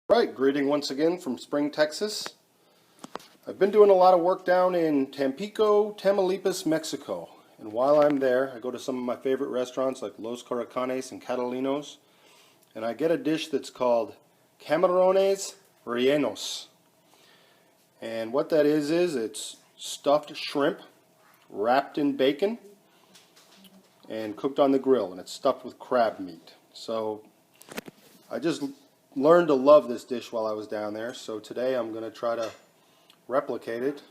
Right, greeting once again from Spring, Texas. I've been doing a lot of work down in Tampico, Tamaulipas, Mexico. And while I'm there, I go to some of my favorite restaurants like Los Caracanes and Catalinos. And I get a dish that's called Camarones Rellenos. And what that is it's stuffed shrimp wrapped in bacon and cooked on the grill. And it's stuffed with crab meat. So I just learned to love this dish while I was down there, so today I'm going to try to replicate it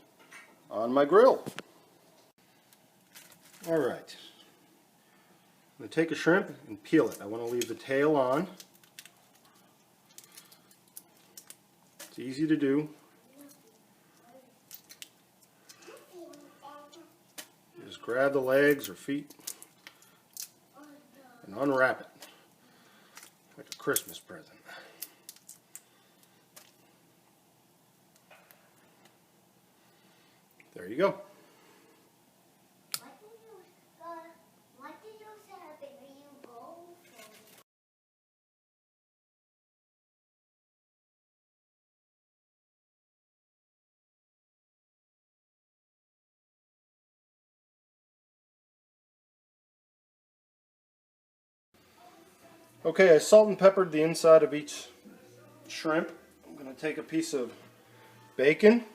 on my grill. Alright, I'm going to take a shrimp and peel it. I want to leave the tail on. It's easy to do. You just grab the legs or feet and unwrap it like a Christmas present. There you go. What did you say where you go from? Okay, I salt and peppered the inside of each shrimp. I'm going to take a piece of bacon,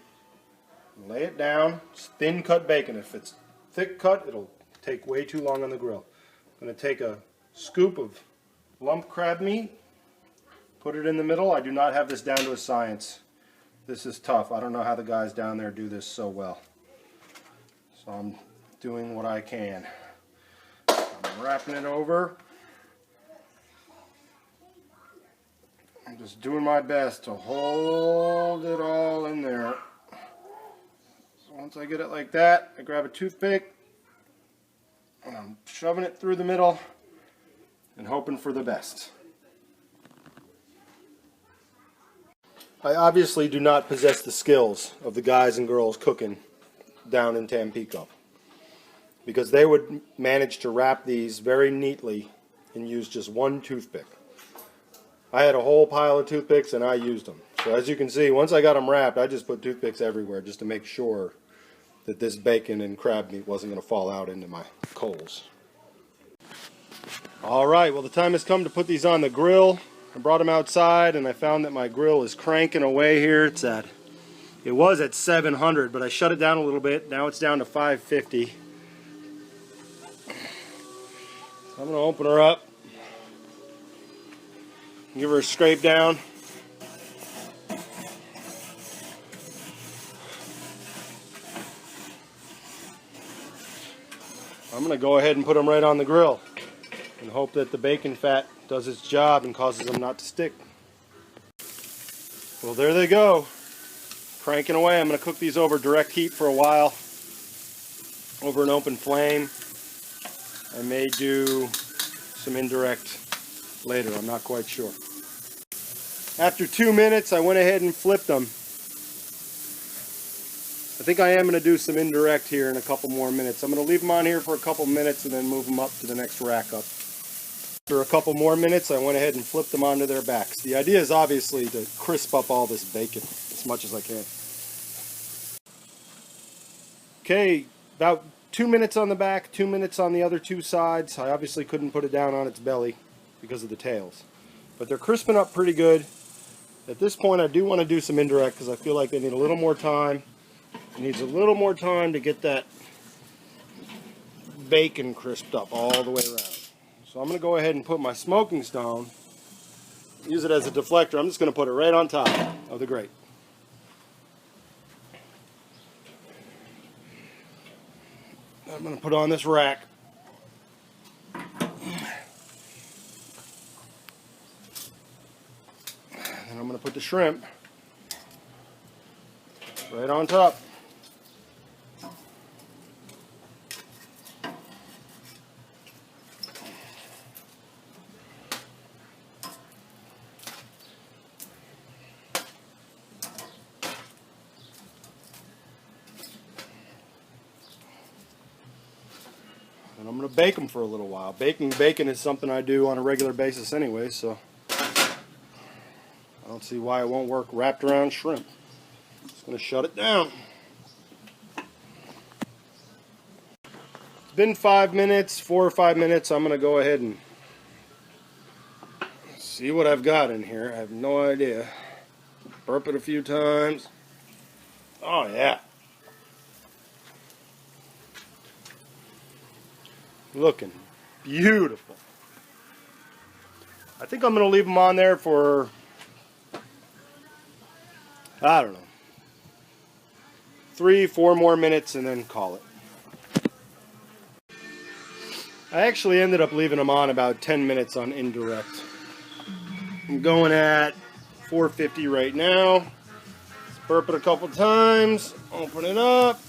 lay it down. It's thin cut bacon. If it's thick cut, it'll take way too long on the grill. I'm going to take a scoop of lump crab meat, put it in the middle. I do not have this down to a science. This is tough. I don't know how the guys down there do this so well. So I'm doing what I can. I'm wrapping it over. I'm just doing my best to hold it all in there. So once I get it like that, I grab a toothpick and I'm shoving it through the middle and hoping for the best. I obviously do not possess the skills of the guys and girls cooking down in Tampico, because they would manage to wrap these very neatly and use just one toothpick. I had a whole pile of toothpicks and I used them. So as you can see, once I got them wrapped, I just put toothpicks everywhere just to make sure that this bacon and crab meat wasn't going to fall out into my coals. Alright, well the time has come to put these on the grill. I brought them outside and I found that my grill is cranking away here. It was at 700, but I shut it down a little bit. Now it's down to 550. So I'm going to open her up. Give her a scrape down. I'm going to go ahead and put them right on the grill and hope that the bacon fat does its job and causes them not to stick. Well, there they go. Cranking away. I'm going to cook these over direct heat for a while over an open flame. I may do some indirect later. I'm not quite sure. After 2 minutes, I went ahead and flipped them. I think I am going to do some indirect here in a couple more minutes. I'm going to leave them on here for a couple minutes and then move them up to the next rack up. After a couple more minutes, I went ahead and flipped them onto their backs. The idea is obviously to crisp up all this bacon as much as I can. Okay, about 2 minutes on the back, 2 minutes on the other two sides. I obviously couldn't put it down on its belly because of the tails. But they're crisping up pretty good. At this point, I do want to do some indirect because I feel like they need a little more time. It needs a little more time to get that bacon crisped up all the way around. So I'm going to go ahead and put my smoking stone, use it as a deflector. I'm just going to put it right on top of the grate. I'm going to put on this rack. And I'm going to put the shrimp right on top. And I'm going to bake them for a little while. Baking bacon is something I do on a regular basis anyway, so I don't see why it won't work wrapped around shrimp. Just going to shut it down. It's been 5 minutes, 4 or 5 minutes. I'm going to go ahead and see what I've got in here. I have no idea. Burp it a few times. Oh, yeah. Looking beautiful. I think I'm going to leave them on there for, I don't know, 3, 4 more minutes and then call it. I actually ended up leaving them on about 10 minutes on indirect. I'm going at 450 right now. Let's burp it a couple times. Open it up.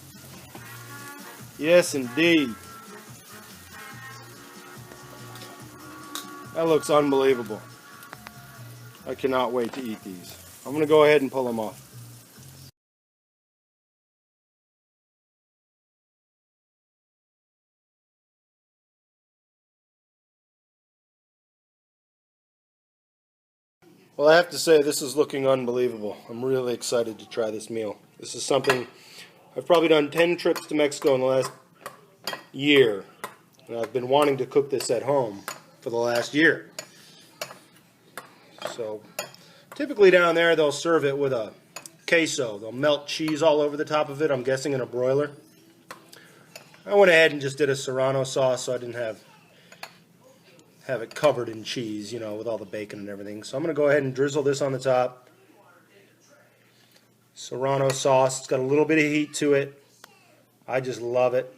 Yes, indeed. That looks unbelievable. I cannot wait to eat these. I'm going to go ahead and pull them off. Well, I have to say, this is looking unbelievable. I'm really excited to try this meal. This is something, I've probably done 10 trips to Mexico in the last year. And I've been wanting to cook this at home for the last year. So, typically down there they'll serve it with a queso. They'll melt cheese all over the top of it, I'm guessing in a broiler. I went ahead and just did a Serrano sauce so I didn't have it covered in cheese, you know, with all the bacon and everything. So I'm going to go ahead and drizzle this on the top. Serrano sauce, it's got a little bit of heat to it. I just love it.